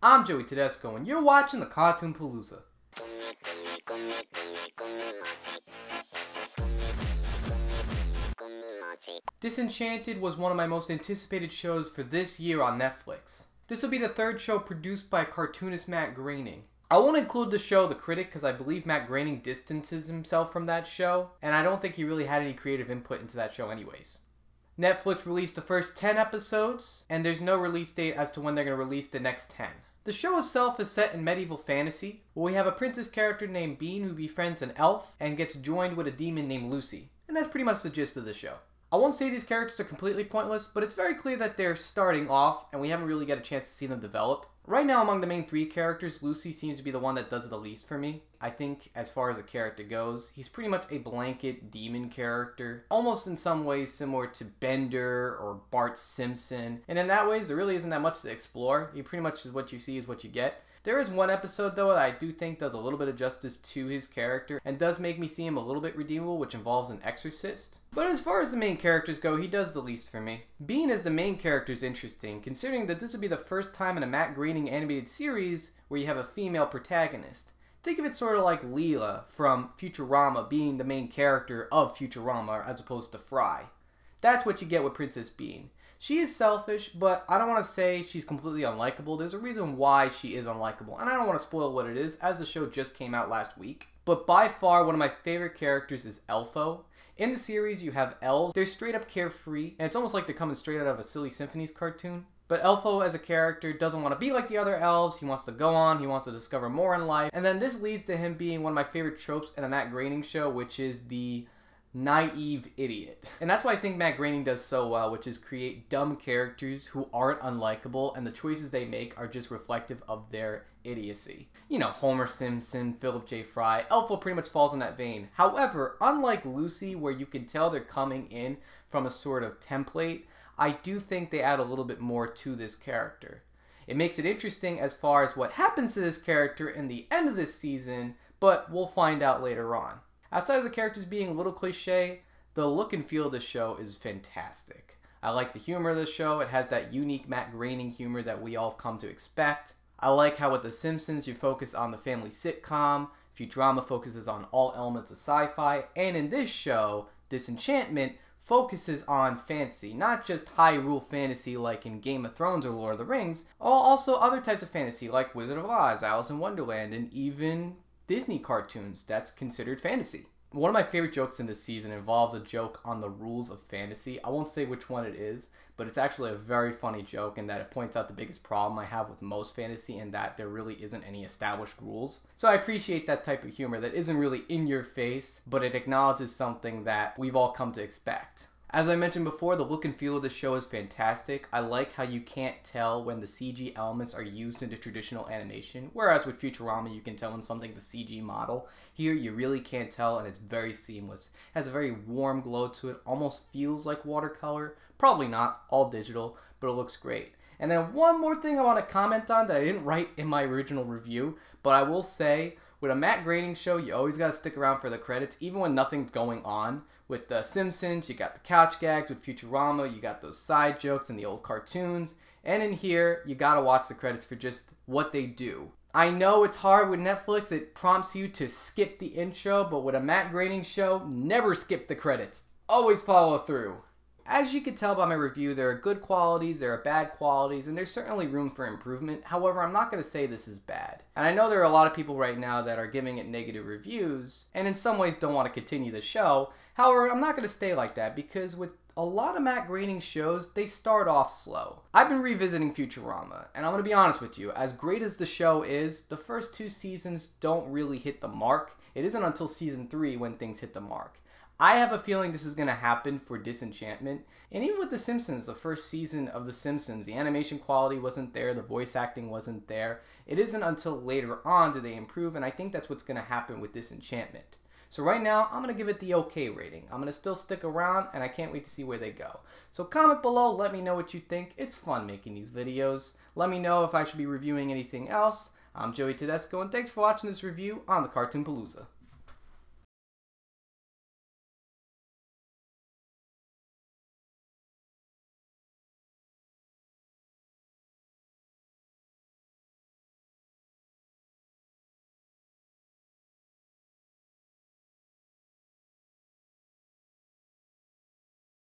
I'm Joey.T.Cartoon.P and you're watching the Cartoon Palooza. Disenchanted was one of my most anticipated shows for this year on Netflix. This will be the third show produced by cartoonist Matt Groening. I won't include the show The Critic because I believe Matt Groening distances himself from that show, and I don't think he really had any creative input into that show anyways. Netflix released the first 10 episodes, and there's no release date as to when they're going to release the next 10. The show itself is set in medieval fantasy, where we have a princess character named Bean who befriends an elf and gets joined with a demon named Lucy. And that's pretty much the gist of the show. I won't say these characters are completely pointless, but it's very clear that they're starting off and we haven't really got a chance to see them develop. Right now, among the main three characters, Lucy seems to be the one that does it the least for me. I think, as far as a character goes, he's pretty much a blanket demon character, almost in some ways similar to Bender or Bart Simpson. And in that ways, there really isn't that much to explore. He pretty much is what you see is what you get. There is one episode, though, that I do think does a little bit of justice to his character and does make me see him a little bit redeemable, which involves an exorcist. But as far as the main characters go, he does the least for me. Bean as the main character is interesting, considering that this will be the first time in a Matt Groening animated series where you have a female protagonist. Think of it sort of like Leela from Futurama being the main character of Futurama as opposed to Fry. That's what you get with Princess Bean. She is selfish, but I don't want to say she's completely unlikable. There's a reason why she is unlikable, and I don't want to spoil what it is, as the show just came out last week. But by far, one of my favorite characters is Elfo. In the series, you have elves. They're straight up carefree, and it's almost like they're coming straight out of a Silly Symphonies cartoon. But Elfo as a character doesn't want to be like the other elves. He wants to go on, he wants to discover more in life. And then this leads to him being one of my favorite tropes in a Matt Groening show, which is the naive idiot. And that's what I think Matt Groening does so well, which is create dumb characters who aren't unlikable, and the choices they make are just reflective of their idiocy. You know, Homer Simpson, Philip J. Fry, Elfo pretty much falls in that vein. However, unlike Lucy, where you can tell they're coming in from a sort of template, I do think they add a little bit more to this character. It makes it interesting as far as what happens to this character in the end of this season, but we'll find out later on. Outside of the characters being a little cliche, the look and feel of the show is fantastic. I like the humor of the show. It has that unique Matt Groening humor that we all come to expect. I like how with The Simpsons you focus on the family sitcom, Futurama focuses on all elements of sci-fi, and in this show, Disenchantment focuses on fantasy, not just Hyrule fantasy like in Game of Thrones or Lord of the Rings, also other types of fantasy like Wizard of Oz, Alice in Wonderland, and even Disney cartoons that's considered fantasy. One of my favorite jokes in this season involves a joke on the rules of fantasy. I won't say which one it is, but it's actually a very funny joke in that it points out the biggest problem I have with most fantasy and that there really isn't any established rules. So I appreciate that type of humor that isn't really in your face, but it acknowledges something that we've all come to expect. As I mentioned before, the look and feel of the show is fantastic. I like how you can't tell when the CG elements are used into traditional animation, whereas with Futurama you can tell when something's a CG model. Here you really can't tell and it's very seamless. It has a very warm glow to it, almost feels like watercolor. Probably not, all digital, but it looks great. And then one more thing I want to comment on that I didn't write in my original review, but I will say, with a Matt Groening show, you always got to stick around for the credits, even when nothing's going on. With The Simpsons, you got the couch gags. With Futurama, you got those side jokes in the old cartoons. And in here, you got to watch the credits for just what they do. I know it's hard with Netflix. It prompts you to skip the intro, but with a Matt Groening show, never skip the credits. Always follow through. As you can tell by my review, there are good qualities, there are bad qualities, and there's certainly room for improvement. However, I'm not going to say this is bad. And I know there are a lot of people right now that are giving it negative reviews, and in some ways don't want to continue the show. However, I'm not going to stay like that, because with a lot of Matt Groening shows, they start off slow. I've been revisiting Futurama, and I'm going to be honest with you, as great as the show is, the first 2 seasons don't really hit the mark. It isn't until season 3 when things hit the mark. I have a feeling this is going to happen for Disenchantment. And even with The Simpsons, the first season of The Simpsons, the animation quality wasn't there, the voice acting wasn't there. It isn't until later on do they improve, and I think that's what's going to happen with Disenchantment. So right now, I'm going to give it the okay rating. I'm going to still stick around, and I can't wait to see where they go. So comment below, let me know what you think. It's fun making these videos. Let me know if I should be reviewing anything else. I'm Joey.T.Cartoon.P, and thanks for watching this review on the Cartoon Palooza.